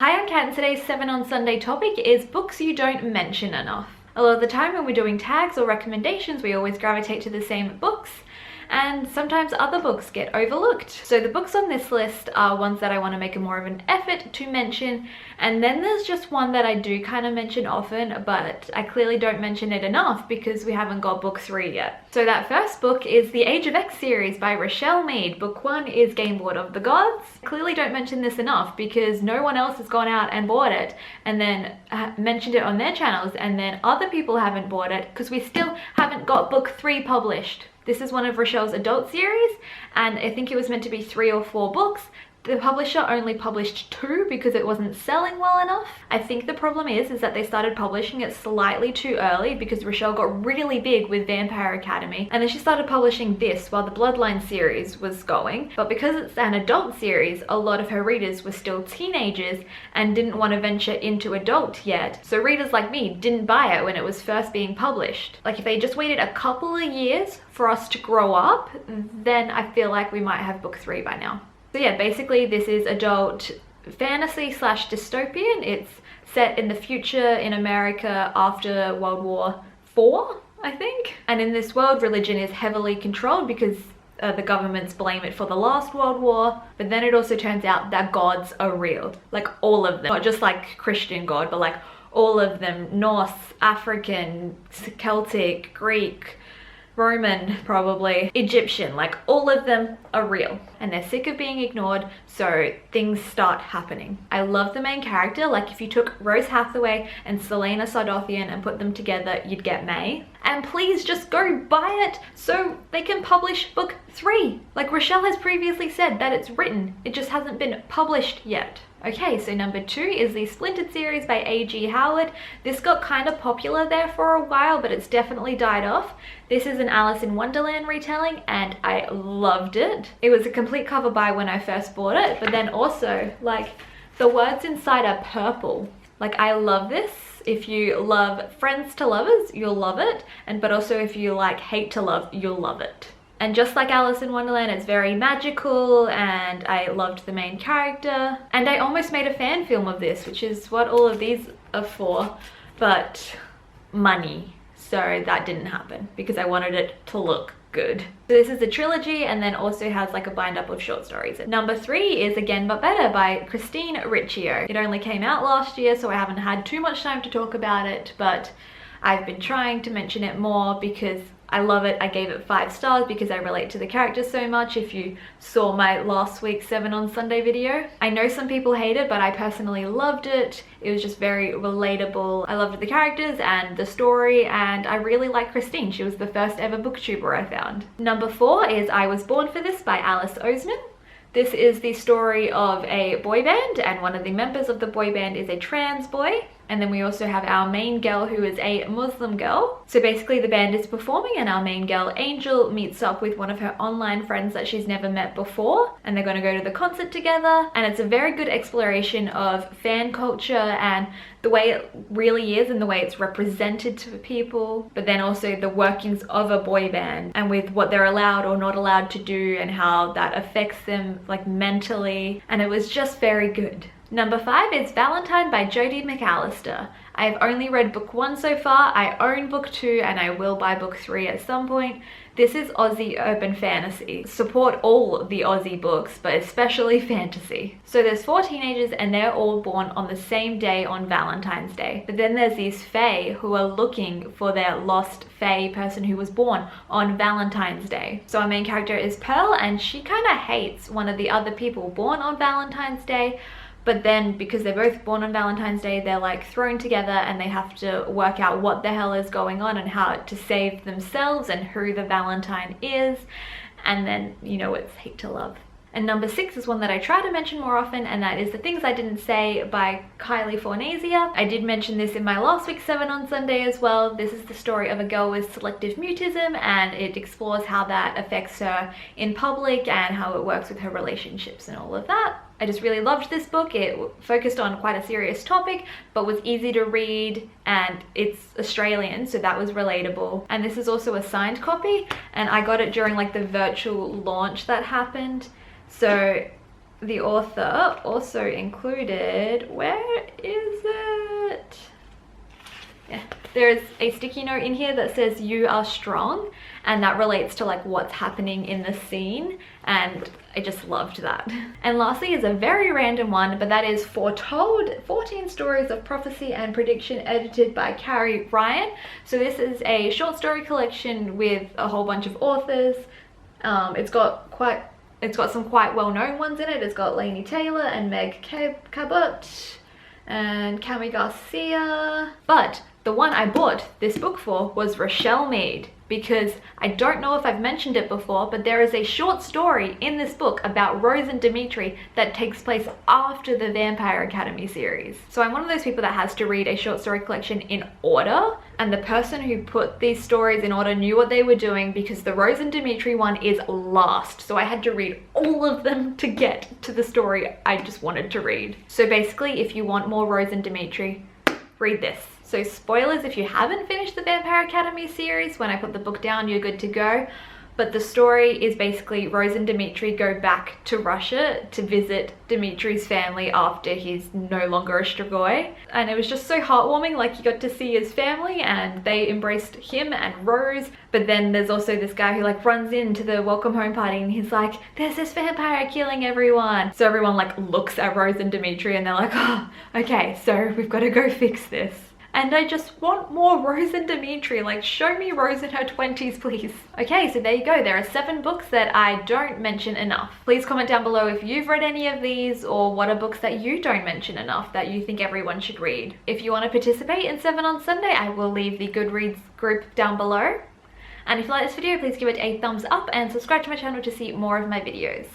Hi, I'm Kat, and today's 7 on Sunday topic is books you don't mention enough. A lot of the time when we're doing tags or recommendations, we always gravitate to the same books, and sometimes other books get overlooked. So the books on this list are ones that I want to make a more of an effort to mention, and then there's just one that I do kind of mention often, but I clearly don't mention it enough because we haven't got book 3 yet. So that first book is the Age of X series by Richelle Mead. Book 1 is Game Lord of the Gods. I clearly don't mention this enough because no one else has gone out and bought it and then mentioned it on their channels, and then other people haven't bought it because we still haven't got book 3 published. This is one of Richelle's adult series, and I think it was meant to be 3 or 4 books. The publisher only published 2 because it wasn't selling well enough. I think the problem is that they started publishing it slightly too early because Richelle got really big with Vampire Academy, and then she started publishing this while the Bloodline series was going. But because it's an adult series, a lot of her readers were still teenagers and didn't want to venture into adult yet. So readers like me didn't buy it when it was first being published. Like, if they just waited a couple of years for us to grow up, then I feel like we might have book 3 by now. So yeah, basically this is adult fantasy / dystopian. It's set in the future in America after World War IV, I think. And in this world, religion is heavily controlled because the governments blame it for the last World War. But then it also turns out that gods are real. Like, all of them. Not just like Christian God, but like all of them. Norse, African, Celtic, Greek, Roman, probably Egyptian, like all of them are real, and they're sick of being ignored, so things start happening. I love the main character. Like, if you took Rose Hathaway and Selena Sardothien and put them together, you'd get May. And please just go buy it so they can publish book 3. Like Richelle has previously said that it's written, it just hasn't been published yet. Okay, so number 2 is the Splintered series by A.G. Howard. This got kind of popular there for a while, but it's definitely died off. This is an Alice in Wonderland retelling, and I loved it. It was a complete cover buy when I first bought it, but then also, like, the words inside are purple. Like, I love this. If you love Friends to Lovers, you'll love it, but also if you like Hate to Love, you'll love it. And just like Alice in Wonderland, it's very magical, and I loved the main character. And I almost made a fan film of this, which is what all of these are for, but money. So that didn't happen because I wanted it to look good. So this is a trilogy, and then also has like a bind up of short stories. Number 3 is Again But Better by Christine Riccio. It only came out last year, so I haven't had too much time to talk about it, but I've been trying to mention it more because I love it. I gave it 5 stars because I relate to the characters so much. If you saw my last week's 7 on Sunday video, I know some people hate it, but I personally loved it. It was just very relatable. I loved the characters and the story, and I really like Christine. She was the first ever booktuber I found. Number 4 is I Was Born for This by Alice Oseman. This is the story of a boy band, and one of the members of the boy band is a trans boy. And then we also have our main girl, who is a Muslim girl. So basically the band is performing, and our main girl, Angel, meets up with one of her online friends that she's never met before, and they're going to go to the concert together. And it's a very good exploration of fan culture and the way it really is and the way it's represented to people, but then also the workings of a boy band and with what they're allowed or not allowed to do and how that affects them, like, mentally. And it was just very good. Number 5 is Valentine by Jodi McAllister. I've only read book 1 so far. I own book 2, and I will buy book 3 at some point. This is Aussie urban fantasy. Support all the Aussie books, but especially fantasy. So there's 4 teenagers, and they're all born on the same day on Valentine's Day. But then there's these fae who are looking for their lost fae person who was born on Valentine's Day. So our main character is Pearl, and she kind of hates one of the other people born on Valentine's Day. But then, because they're both born on Valentine's Day, they're like thrown together, and they have to work out what the hell is going on and how to save themselves and who the Valentine is. And then, you know, it's Hate to Love. And number 6 is one that I try to mention more often, and that is The Things I Didn't Say by Kylie Fornasia. I did mention this in my last week's 7 on Sunday as well. This is the story of a girl with selective mutism, and it explores how that affects her in public and how it works with her relationships and all of that. I just really loved this book. It focused on quite a serious topic, but was easy to read, and it's Australian, so that was relatable. And this is also a signed copy, and I got it during like the virtual launch that happened. So the author also included, where is it? Yeah, there's a sticky note in here that says "You are strong," and that relates to like what's happening in the scene, and I just loved that. And lastly is a very random one, but that is Foretold, 14 Stories of Prophecy and Prediction, edited by Carrie Ryan. So this is a short story collection with a whole bunch of authors. It's got some quite well-known ones in it. It's got Laini Taylor and Meg Cabot and Cami Garcia, but the one I bought this book for was Rochelle Mead, because I don't know if I've mentioned it before, but there is a short story in this book about Rose and Dimitri that takes place after the Vampire Academy series. So I'm one of those people that has to read a short story collection in order, and the person who put these stories in order knew what they were doing, because the Rose and Dimitri one is last. So I had to read all of them to get to the story I just wanted to read. So basically, if you want more Rose and Dimitri, read this. So spoilers if you haven't finished the Vampire Academy series, when I put the book down, you're good to go. But the story is basically Rose and Dimitri go back to Russia to visit Dimitri's family after he's no longer a Strigoi. And it was just so heartwarming, like you got to see his family and they embraced him and Rose. But then there's also this guy who like runs into the welcome home party and he's like, there's this vampire killing everyone. So everyone like looks at Rose and Dimitri and they're like, oh, okay, so we've got to go fix this. And I just want more Rose and Dimitri, like show me Rose in her 20s, please. Okay, so there you go. There are 7 books that I don't mention enough. Please comment down below if you've read any of these, or what are books that you don't mention enough that you think everyone should read. If you want to participate in 7 on Sunday, I will leave the Goodreads group down below. And if you like this video, please give it a thumbs up and subscribe to my channel to see more of my videos.